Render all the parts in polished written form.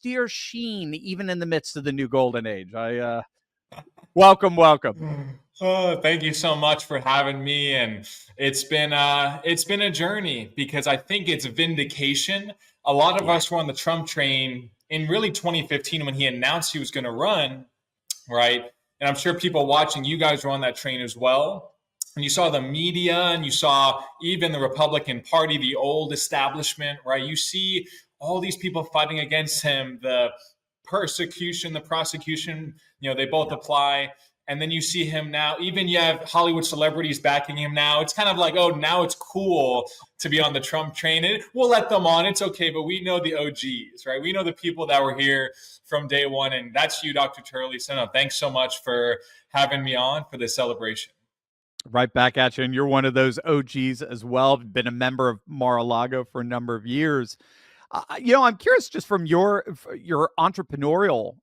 austere sheen, even in the midst of the new golden age. Welcome. Oh, thank you so much for having me. And it's been a journey because I think it's vindication. A lot of us were on the Trump train in really 2015 when he announced he was going to run, right? And I'm sure people watching, you guys were on that train as well. And you saw the media and you saw even the Republican Party, the old establishment, right? You see all these people fighting against him, the persecution, the prosecution, they both apply. And then you see him now, even you have Hollywood celebrities backing him now. It's kind of like, oh, now it's cool to be on the Trump train. We'll let them on. It's okay. But we know the OGs, right? We know the people that were here from day one. And that's you, Dr. Turley. So no, thanks so much for having me on for this celebration. Right back at you. And you're one of those OGs as well. Been a member of Mar-a-Lago for a number of years. I'm curious just from your entrepreneurial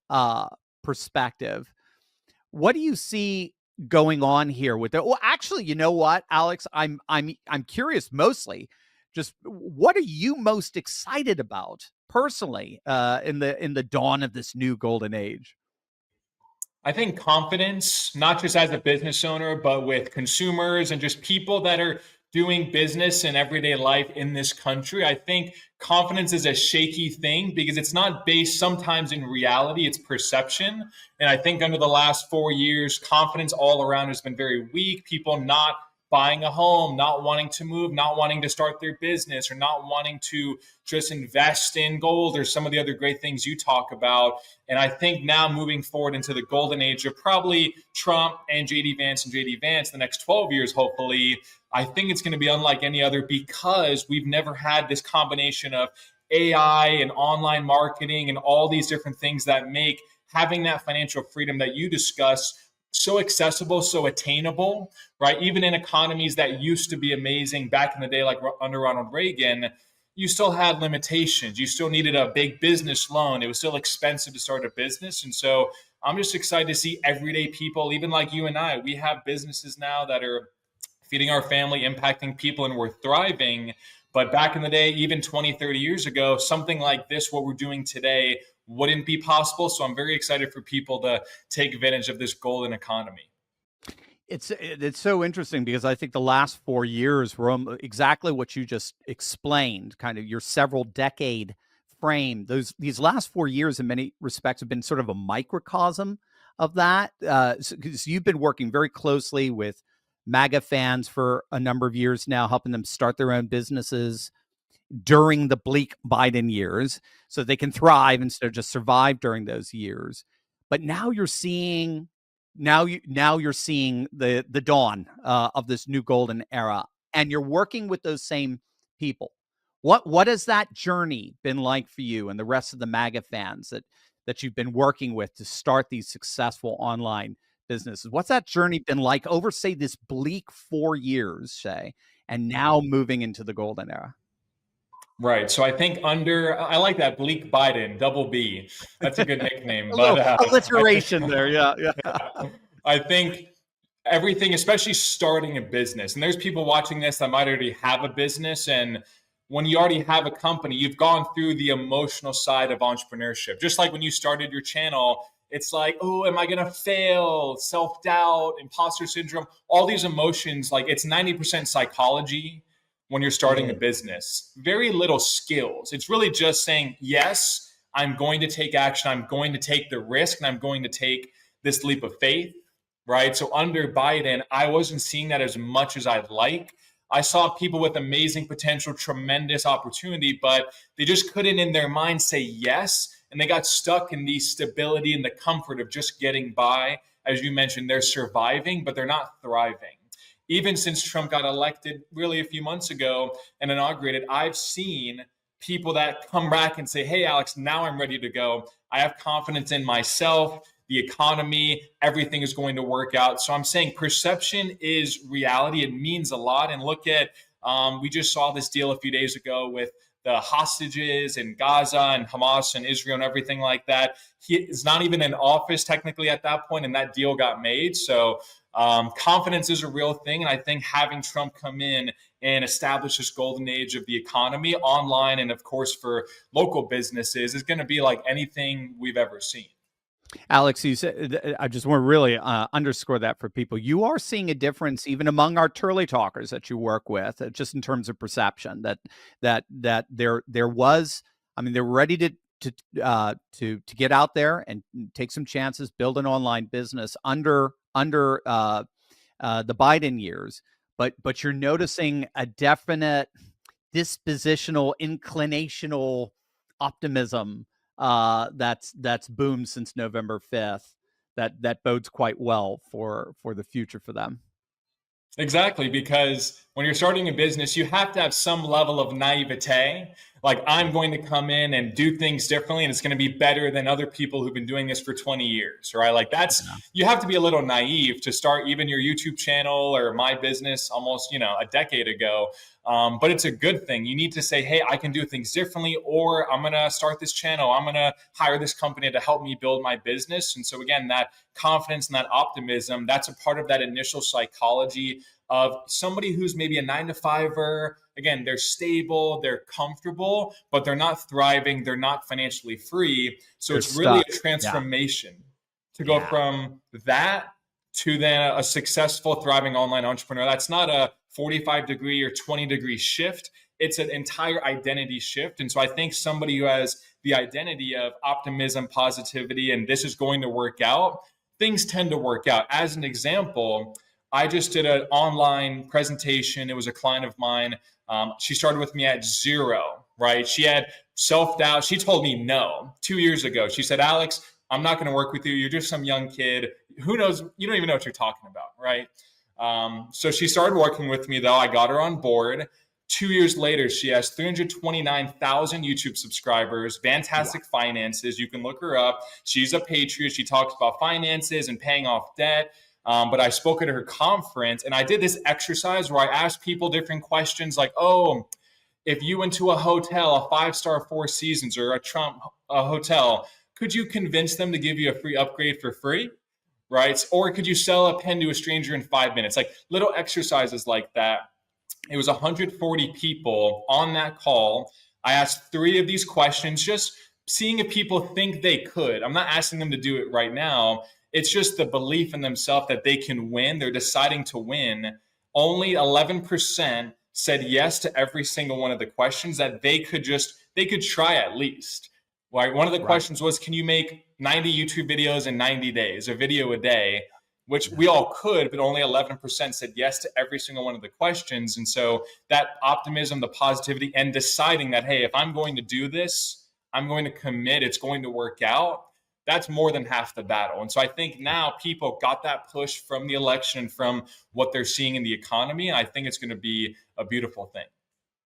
perspective, what do you see going on here with it? Well, actually, you know what, Alex, I'm curious mostly just what are you most excited about personally in the dawn of this new golden age? I think confidence, not just as a business owner, but with consumers and just people that are doing business in everyday life in this country. I think confidence is a shaky thing because it's not based sometimes in reality, it's perception. And I think under the last 4 years, confidence all around has been very weak. People not buying a home, not wanting to move, not wanting to start their business, or not wanting to just invest in gold or some of the other great things you talk about. And I think now moving forward into the golden age of probably Trump and JD Vance the next 12 years, hopefully, I think it's going to be unlike any other because we've never had this combination of AI and online marketing and all these different things that make having that financial freedom that you discuss so accessible, so attainable, right? Even in economies that used to be amazing back in the day, like under Ronald Reagan, you still had limitations. You still needed a big business loan. It was still expensive to start a business. And so I'm just excited to see everyday people, even like you and I, we have businesses now that are feeding our family, impacting people, and we're thriving. But back in the day, even 20, 30 years ago, something like this, what we're doing today, wouldn't be possible. So I'm very excited for people to take advantage of this golden economy. It's so interesting because I think the last 4 years were exactly what you just explained, kind of your several decade frame. These last 4 years in many respects have been sort of a microcosm of that. Because you've been working very closely with MAGA fans for a number of years now, helping them start their own businesses during the bleak Biden years so they can thrive instead of just survive during those years. But now you're seeing the dawn of this new golden era, and you're working with those same people. What has that journey been like for you and the rest of the MAGA fans that you've been working with to start these successful online businesses? What's that journey been like over, say, this bleak 4 years, say, and now moving into the golden era? Right. So I think I like that, Bleak Biden, double B. That's a good nickname. Alliteration there. Yeah. I think everything, especially starting a business, and there's people watching this that might already have a business. And when you already have a company, you've gone through the emotional side of entrepreneurship. Just like when you started your channel, it's like, oh, am I going to fail? Self-doubt, imposter syndrome, all these emotions, like it's 90% psychology. When you're starting a business, very little skills. It's really just saying, yes, I'm going to take action. I'm going to take the risk and I'm going to take this leap of faith, right? So under Biden, I wasn't seeing that as much as I'd like. I saw people with amazing potential, tremendous opportunity, but they just couldn't in their mind say yes. And they got stuck in the stability and the comfort of just getting by. As you mentioned, they're surviving, but they're not thriving. Even since Trump got elected really a few months ago and inaugurated, I've seen people that come back and say, hey, Alex, now I'm ready to go. I have confidence in myself, the economy, everything is going to work out. So I'm saying perception is reality. It means a lot. And look at, we just saw this deal a few days ago with the hostages in Gaza and Hamas and Israel and everything like that. He is not even in office technically at that point, and that deal got made. So confidence is a real thing. And I think having Trump come in and establish this golden age of the economy online and, of course, for local businesses is going to be like anything we've ever seen. Alex, you said, I just want to really underscore that for people. You are seeing a difference even among our Turley talkers that you work with, just in terms of perception. That there was, I mean, they're ready to get out there and take some chances, build an online business under the Biden years. But you're noticing a definite dispositional, inclinational optimism that's boomed since November 5th. That bodes quite well for the future for them. Exactly, because when you're starting a business, you have to have some level of naivete. Like, I'm going to come in and do things differently, and it's going to be better than other people who've been doing this for 20 years, right? Like, you have to be a little naive to start even your YouTube channel or my business almost, a decade ago. But it's a good thing. You need to say, hey, I can do things differently, or I'm going to start this channel. I'm going to hire this company to help me build my business. And so, again, that confidence and that optimism, that's a part of that initial psychology of somebody who's maybe a 9-to-5er. Again, they're stable, they're comfortable, but they're not thriving. They're not financially free. So it's really a transformation to go from that to then a successful, thriving online entrepreneur. That's not a 45-degree or 20-degree shift. It's an entire identity shift. And so I think somebody who has the identity of optimism, positivity, and this is going to work out, things tend to work out. As an example, I just did an online presentation. It was a client of mine. She started with me at 0, right? She had self-doubt. She told me no 2 years ago. She said, Alex, I'm not going to work with you. You're just some young kid. Who knows? You don't even know what you're talking about, right? So she started working with me, though. I got her on board. 2 years later, she has 329,000 YouTube subscribers, fantastic finances. You can look her up. She's a patriot. She talks about finances and paying off debt. But I spoke at her conference, and I did this exercise where I asked people different questions like, oh, if you went to a hotel, a 5-star Four Seasons or a hotel, could you convince them to give you a free upgrade for free? Right? Or could you sell a pen to a stranger in 5 minutes? Like little exercises like that. It was 140 people on that call. I asked 3 of these questions, just seeing if people think they could. I'm not asking them to do it right now. It's just the belief in themselves that they can win. They're deciding to win. Only 11% said yes to every single one of the questions that they could try at least. Right? One of the questions was, can you make 90 YouTube videos in 90 days, a video a day? Which we all could, but only 11% said yes to every single one of the questions. And so that optimism, the positivity, and deciding that, hey, if I'm going to do this, I'm going to commit, it's going to work out. That's more than half the battle. And so I think now people got that push from the election, from what they're seeing in the economy. And I think it's going to be a beautiful thing.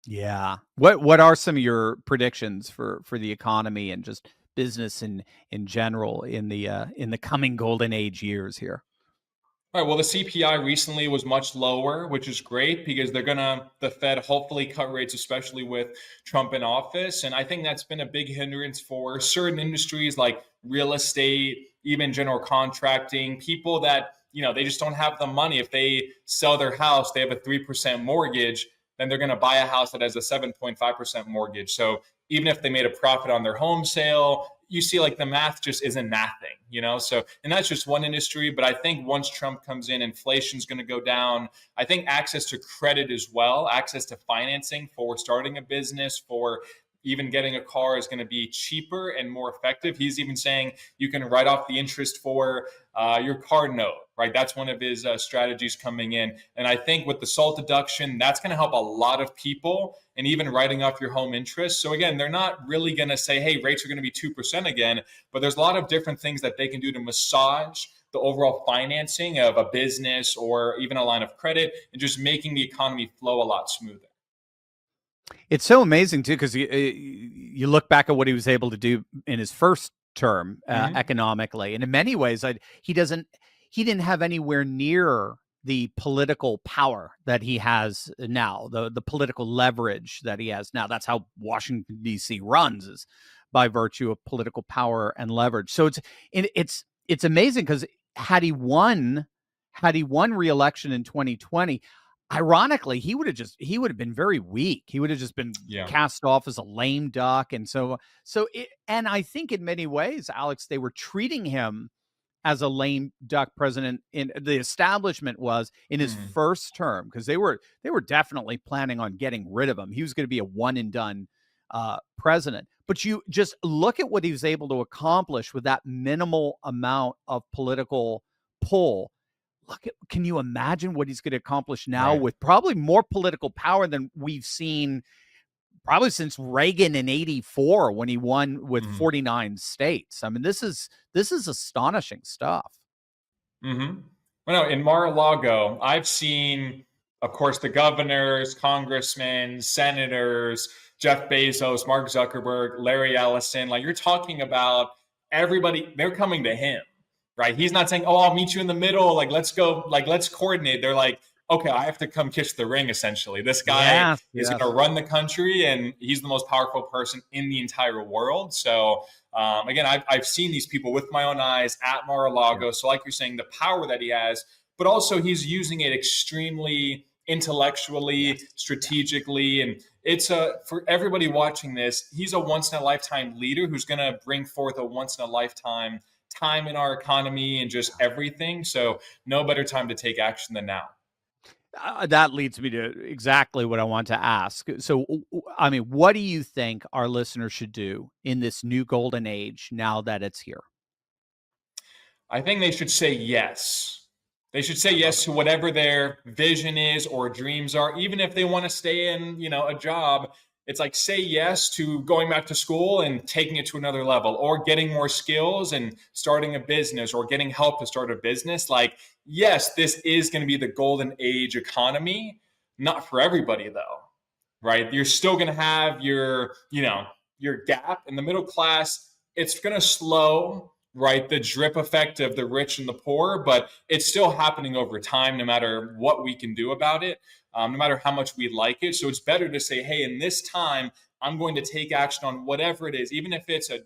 Yeah. What are some of your predictions for the economy and just business in general in the coming golden age years here? All right. Well, the CPI recently was much lower, which is great because the Fed hopefully cut rates, especially with Trump in office. And I think that's been a big hindrance for certain industries like real estate, even general contracting, people that, they just don't have the money. If they sell their house, they have a 3% mortgage, then they're going to buy a house that has a 7.5% mortgage. So even if they made a profit on their home sale, you see like the math just isn't mathing, So, and that's just one industry. But I think once Trump comes in, inflation's going to go down. I think access to credit as well, access to financing for starting a business, for even getting a car is going to be cheaper and more effective. He's even saying you can write off the interest for your car note, right? That's one of his strategies coming in. And I think with the SALT deduction, that's going to help a lot of people, and even writing off your home interest. So again, they're not really going to say, hey, rates are going to be 2% again, but there's a lot of different things that they can do to massage the overall financing of a business or even a line of credit, and just making the economy flow a lot smoother. It's so amazing too, because you look back at what he was able to do in his first term economically, and in many ways, he didn't have anywhere near the political power that he has now, the political leverage that he has now. That's how Washington D.C. runs, is by virtue of political power and leverage. So it's amazing, because had he won re-election in 2020, ironically, he would have been very weak. He would have just been cast off as a lame duck. And and I think in many ways, Alex, they were treating him as a lame duck president, in the establishment was, in his first term, because they were definitely planning on getting rid of him. He was going to be a one and done president. But you just look at what he was able to accomplish with that minimal amount of political pull. Can you imagine what he's going to accomplish now with probably more political power than we've seen probably since Reagan in 84, when he won with 49 states. I mean, this is astonishing stuff. Well, no, in Mar-a-Lago, I've seen, of course, the governors, congressmen, senators, Jeff Bezos, Mark Zuckerberg, Larry Ellison. Like, you're talking about everybody, they're coming to him, right? He's not saying, oh, I'll meet you in the middle. Like, let's go, like, let's coordinate. They're like, okay, I have to come kiss the ring, essentially. This guy is going to run the country, and he's the most powerful person in the entire world. So, again, I've seen these people with my own eyes at Mar-a-Lago. So like you're saying, the power that he has, but also he's using it extremely intellectually, strategically. And it's for everybody watching this, he's a once-in-a-lifetime leader who's going to bring forth a once-in-a-lifetime time in our economy and just everything. So no better time to take action than now. That leads me to exactly what I want to ask. So, I mean, what do you think our listeners should do in this new golden age now that it's here? I think they should say yes. They should say yes to whatever their vision is or dreams are, even if they want to stay in, a job. It's like, say yes to going back to school and taking it to another level, or getting more skills and starting a business, or getting help to start a business. Like, yes, this is going to be the golden age economy. Not for everybody, though, right? You're still going to have your gap in the middle class. It's going to slow, right? The drip effect of the rich and the poor, but it's still happening over time, no matter what we can do about it. No matter how much we like it. So it's better to say, hey, in this time, I'm going to take action on whatever it is, even if it's a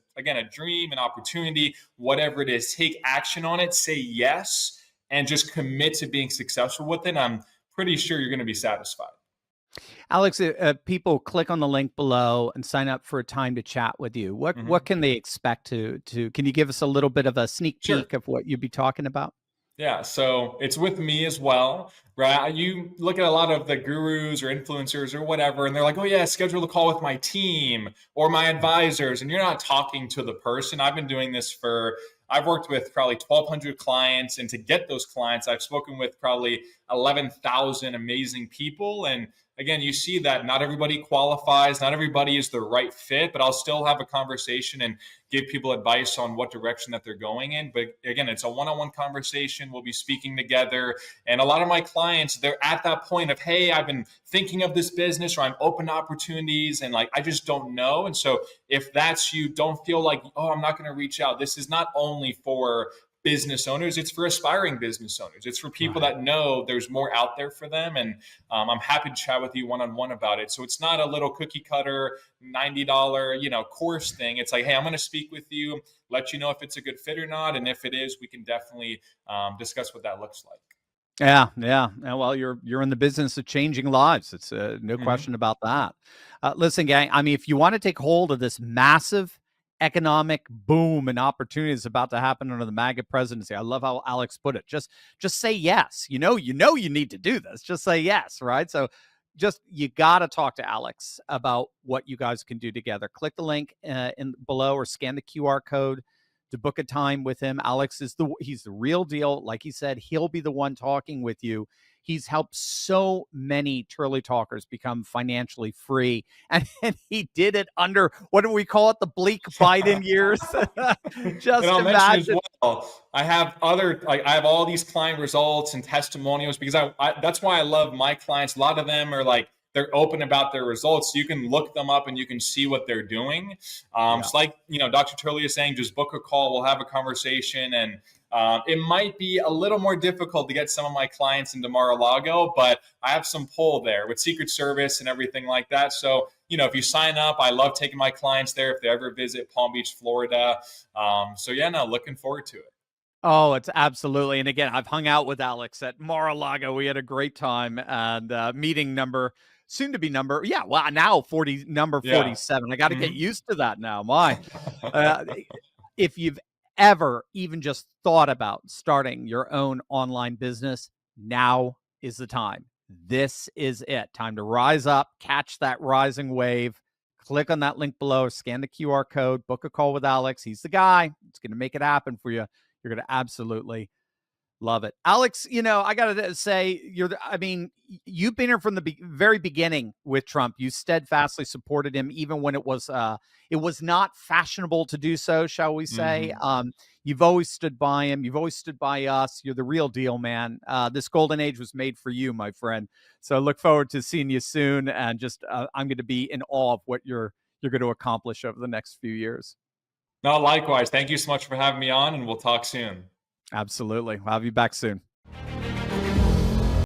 dream, an opportunity, whatever it is, take action on it, say yes, and just commit to being successful with it. I'm pretty sure you're going to be satisfied. Alex, people click on the link below and sign up for a time to chat with you. What can they expect to can you give us a little bit of a sneak peek of what you'd be talking about? Yeah, so it's with me as well, right? You look at a lot of the gurus or influencers or whatever, and they're like, oh yeah, schedule a call with my team or my advisors, and you're not talking to the person. I've been doing this I've worked with probably 1,200 clients, and to get those clients, I've spoken with probably 11,000 amazing people. And again, you see that not everybody qualifies, not everybody is the right fit, but I'll still have a conversation and give people advice on what direction that they're going in. But again, it's a one-on-one conversation. We'll be speaking together. And a lot of my clients, they're at that point of, hey, I've been thinking of this business, or I'm open to opportunities, and like, I just don't know. And so if that's you, don't feel like, oh, I'm not going to reach out. This is not only for business owners, it's for aspiring business owners. It's for people that know there's more out there for them. And I'm happy to chat with you one-on-one about it. So it's not a little cookie cutter $90, course thing. It's like, hey, I'm going to speak with you, let you know if it's a good fit or not. And if it is, we can definitely discuss what that looks like. Yeah. Well, you're in the business of changing lives. It's no question about that. Listen, gang, I mean, if you want to take hold of this massive economic boom and opportunity that's about to happen under the MAGA presidency, I love how Alex put it. Just say yes. You need to do this. Just say yes, right? So you got to talk to Alex about what you guys can do together. Click the link in below, or scan the QR code to book a time with him. Alex he's the real deal. Like he said, he'll be the one talking with you. He's helped so many Turley talkers become financially free. And he did it under, what do we call it? The bleak Biden years. Just and I'll imagine. Mention as well, I have I have all these client results and testimonials, because I that's why I love my clients. A lot of them are like, they're open about their results. So you can look them up and you can see what they're doing. So like, Dr. Turley is saying, just book a call. We'll have a conversation. And It might be a little more difficult to get some of my clients into Mar-a-Lago, but I have some pull there with Secret Service and everything like that. So, if you sign up, I love taking my clients there if they ever visit Palm Beach, Florida. So yeah, no, looking forward to it. Oh, it's absolutely. And again, I've hung out with Alex at Mar-a-Lago. We had a great time, and meeting number soon to be number, yeah, well, now 40, number Yeah. 47. I got to get Mhm. used to that now. My, uh, if you've ever even just thought about starting your own online business, now is the time. This is it. Time to rise up, catch that rising wave. Click on that link below, scan the QR code, book a call with Alex. He's the guy. It's going to make it happen for you. You're going to absolutely love it. Alex, I got to say, you've been here from the very beginning with Trump. You steadfastly supported him, even when it was not fashionable to do so, shall we say. Mhm. You've always stood by him. You've always stood by us. You're the real deal, man. This golden age was made for you, my friend. So I look forward to seeing you soon. And just, I'm going to be in awe of what you're going to accomplish over the next few years. No, likewise. Thank you so much for having me on, and we'll talk soon. Absolutely. I'll have you back soon.